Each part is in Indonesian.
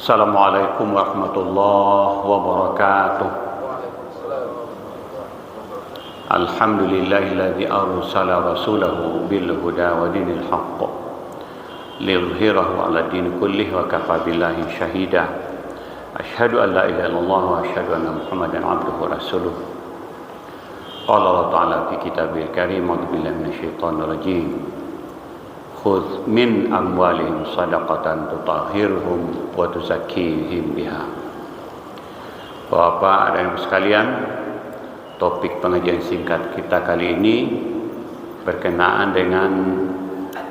Assalamualaikum warahmatullahi wabarakatuh. Alhamdulillahilladzi arsala rasulahu bil huda wa dinil haqq liyudhhirahu 'ala din kullih wa kafa billahi shahida. Asyhadu an la ilaha illallah wa asyhadu anna Muhammadan 'abduhu wa rasuluh. Qala Allah ta'ala fi kitabil karim, a'udzu billahi minasyaitonir rajim. Khudh min amwalihim shadaqatan tutahhirhum wa tuzakkihim biha. Bapak dan Ibu sekalian, topik pengajian singkat kita kali ini berkenaan dengan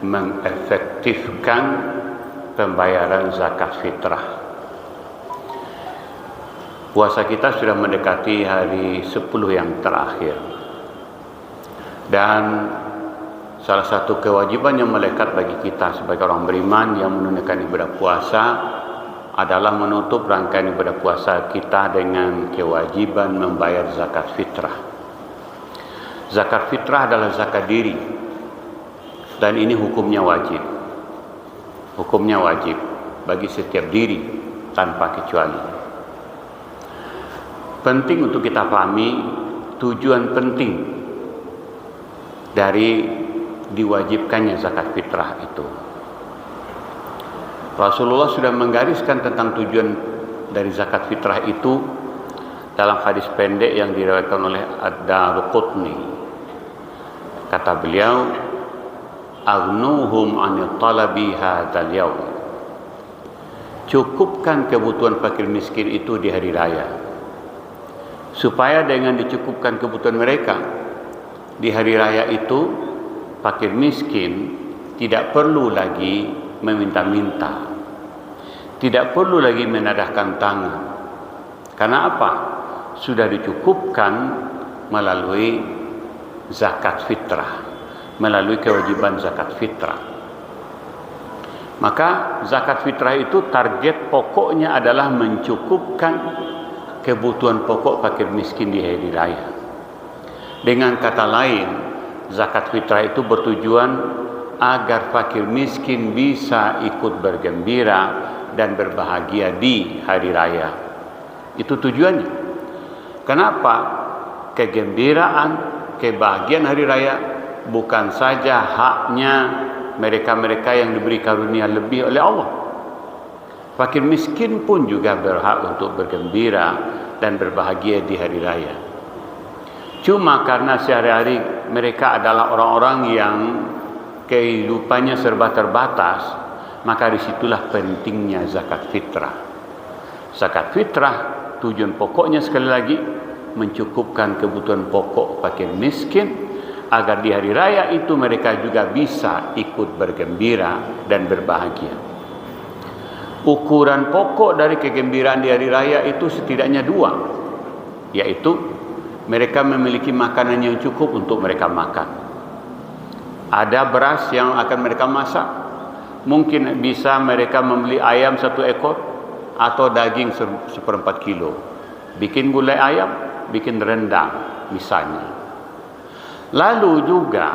mengefektifkan pembayaran zakat fitrah. Puasa kita sudah mendekati hari 10 yang terakhir, dan salah satu kewajiban yang melekat bagi kita sebagai orang beriman yang menunaikan ibadah puasa adalah menutup rangkaian ibadah puasa kita dengan kewajiban membayar zakat fitrah. Zakat fitrah adalah zakat diri, dan ini hukumnya wajib. Hukumnya wajib bagi setiap diri tanpa kecuali. Penting untuk kita pahami tujuan penting dari diwajibkannya zakat fitrah itu. Rasulullah sudah menggariskan tentang tujuan dari zakat fitrah itu dalam hadis pendek yang diriwayatkan oleh Ad-Darqutni. Kata beliau, "Aghnuhum 'anil talabi hadzal yaum." Cukupkan kebutuhan fakir miskin itu di hari raya, supaya dengan dicukupkan kebutuhan mereka di hari raya itu, fakir miskin tidak perlu lagi meminta-minta, tidak perlu lagi menadahkan tangan. Karena apa? Sudah dicukupkan melalui zakat fitrah, melalui kewajiban zakat fitrah. Maka zakat fitrah itu target pokoknya adalah mencukupkan kebutuhan pokok fakir miskin di hari raya. Dengan kata lain, zakat fitrah itu bertujuan agar fakir miskin bisa ikut bergembira dan berbahagia di hari raya. Itu tujuannya. Kenapa? Kegembiraan, kebahagiaan hari raya bukan saja haknya mereka-mereka yang diberi karunia lebih oleh Allah. Fakir miskin pun juga berhak untuk bergembira dan berbahagia di hari raya. Cuma karena sehari-hari mereka adalah orang-orang yang kehidupannya serba terbatas, maka disitulah pentingnya zakat fitrah. Zakat fitrah tujuan pokoknya sekali lagi mencukupkan kebutuhan pokok fakir miskin, agar di hari raya itu mereka juga bisa ikut bergembira dan berbahagia. Ukuran pokok dari kegembiraan di hari raya itu setidaknya 2, yaitu mereka memiliki makanan yang cukup untuk mereka makan. Ada beras yang akan mereka masak. Mungkin bisa mereka membeli ayam 1 ekor atau daging 1/4 kilo. Bikin gulai ayam, bikin rendang misalnya. Lalu juga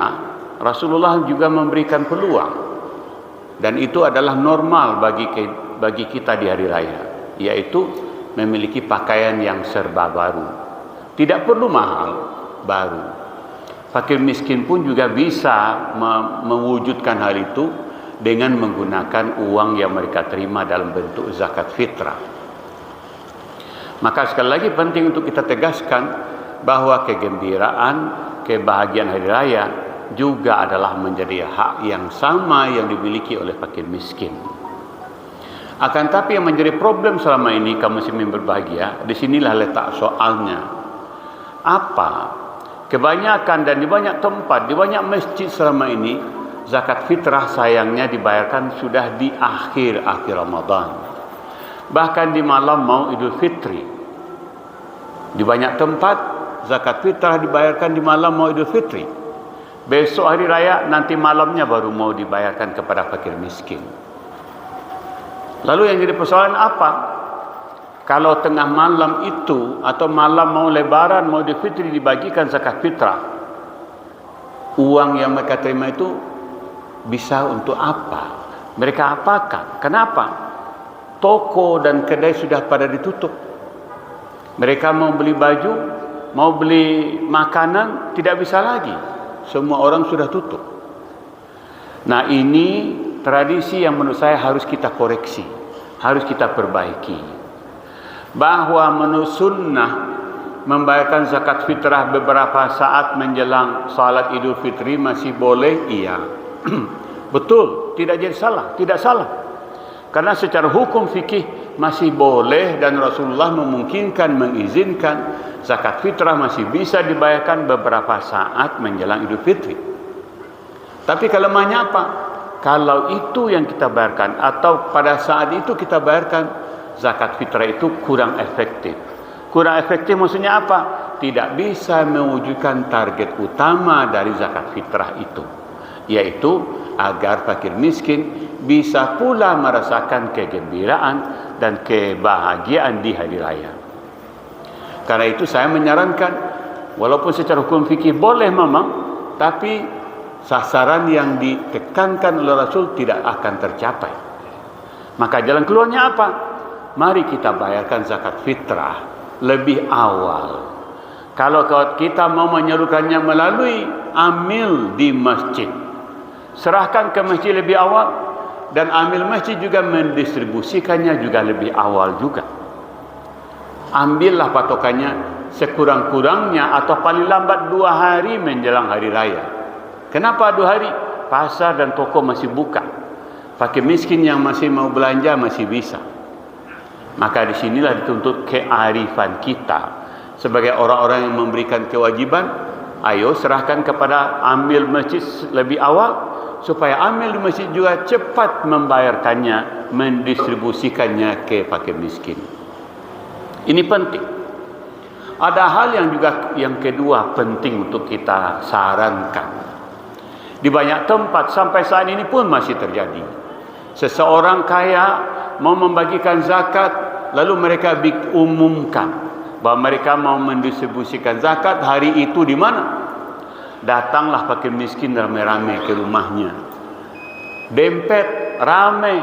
Rasulullah juga memberikan peluang, dan itu adalah normal bagi kita di hari raya, yaitu memiliki pakaian yang serba baru. Tidak perlu mahal, baru. Fakir miskin pun juga bisa mewujudkan hal itu dengan menggunakan uang yang mereka terima dalam bentuk zakat fitrah. Maka sekali lagi penting untuk kita tegaskan bahwa kegembiraan, kebahagiaan hari raya juga adalah menjadi hak yang sama yang dimiliki oleh fakir miskin. Akan tapi yang menjadi problem selama ini kaum muslimin berbahagia, disinilah letak soalnya. Apa? Kebanyakan dan di banyak tempat, di banyak masjid selama ini, zakat fitrah sayangnya dibayarkan sudah di akhir Ramadan. Bahkan di malam mau Idul Fitri. Di banyak tempat, zakat fitrah dibayarkan di malam mau Idul Fitri. Besok hari raya, nanti malamnya baru mau dibayarkan kepada fakir miskin. Lalu yang jadi persoalan apa? Kalau tengah malam itu atau malam mau lebaran, mau Idul Fitri dibagikan zakat fitrah, uang yang mereka terima itu bisa untuk apa? Mereka apakan? Kenapa? toko dan kedai sudah pada ditutup. Mereka mau beli baju, mau beli makanan, tidak bisa lagi. Semua orang sudah tutup. Nah, ini tradisi yang menurut saya harus kita koreksi, harus kita perbaiki. Bahwa menurut sunnah membayarkan zakat fitrah beberapa saat menjelang salat Idul Fitri masih boleh, iya. Betul, tidak jadi salah, tidak salah. Karena secara hukum fikih masih boleh dan Rasulullah memungkinkan, mengizinkan zakat fitrah masih bisa dibayarkan beberapa saat menjelang Idul Fitri. Tapi kelemahannya apa? Kalau itu yang kita bayarkan atau pada saat itu kita bayarkan, zakat fitrah itu kurang efektif. Kurang efektif maksudnya apa? Tidak bisa mewujudkan target utama dari zakat fitrah itu, yaitu agar fakir miskin bisa pula merasakan kegembiraan dan kebahagiaan di hari raya. Karena itu saya menyarankan, walaupun secara hukum fikih boleh memang, tapi sasaran yang ditekankan oleh Rasul tidak akan tercapai. Maka jalan keluarnya apa? Mari kita bayarkan zakat fitrah lebih awal. Kalau kita mau menyalurkannya melalui amil di masjid, serahkan ke masjid lebih awal, dan amil masjid juga mendistribusikannya juga lebih awal juga. Ambillah patokannya sekurang-kurangnya atau paling lambat 2 hari menjelang hari raya. Kenapa 2 hari? Pasar dan toko masih buka. Fakir miskin yang masih mau belanja masih bisa. Maka disinilah dituntut kearifan kita sebagai orang-orang yang memberikan kewajiban. Ayo serahkan kepada amil masjid lebih awal, supaya amil di masjid juga cepat membayarkannya, mendistribusikannya ke fakir miskin. Ini penting. Ada hal yang kedua penting untuk kita sarankan. Di banyak tempat sampai saat ini pun masih terjadi. Seseorang kaya mau membagikan zakat, lalu mereka umumkan bahwa mereka mau mendistribusikan zakat hari itu di mana? Datanglah fakir miskin ramai-ramai ke rumahnya. Dempet, ramai,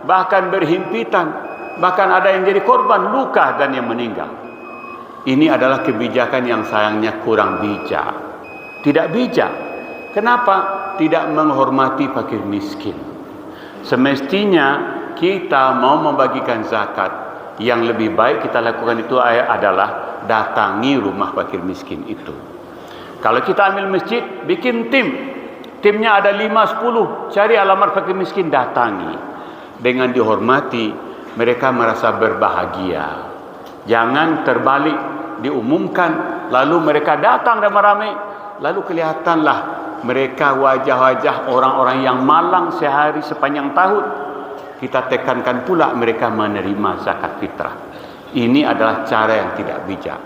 bahkan berhimpitan, bahkan ada yang jadi korban luka dan yang meninggal. Ini adalah kebijakan yang sayangnya kurang bijak. Tidak bijak. Kenapa? Tidak menghormati fakir miskin. Semestinya kita mau membagikan zakat, yang lebih baik kita lakukan itu adalah datangi rumah fakir miskin itu. Kalau kita ambil masjid, bikin timnya ada 5-10, cari alamat fakir miskin, datangi. Dengan dihormati, mereka merasa berbahagia. Jangan terbalik, diumumkan, lalu mereka datang ramai-ramai, lalu kelihatanlah mereka wajah-wajah orang-orang yang malang sehari sepanjang tahun. Kita tekankan pula mereka menerima zakat fitrah. Ini adalah cara yang tidak bijak.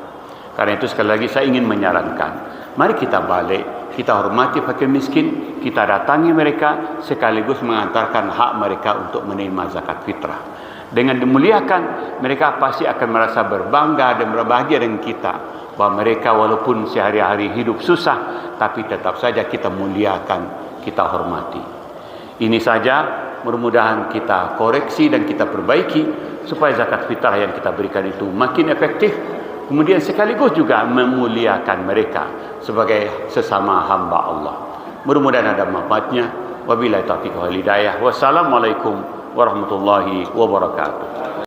Karena itu sekali lagi saya ingin menyarankan, mari kita balik, kita hormati fakir miskin, kita datangi mereka sekaligus mengantarkan hak mereka untuk menerima zakat fitrah. Dengan dimuliakan, mereka pasti akan merasa berbangga dan berbahagia dengan kita, bahwa mereka walaupun sehari-hari hidup susah, tapi tetap saja kita muliakan, kita hormati. Ini saja, mudah-mudahan kita koreksi dan kita perbaiki supaya zakat fitrah yang kita berikan itu makin efektif, kemudian sekaligus juga memuliakan mereka sebagai sesama hamba Allah. Mudah-mudahan ada manfaatnya. Wabillahi taufiq wal hidayah. Wassalamualaikum warahmatullahi wabarakatuh.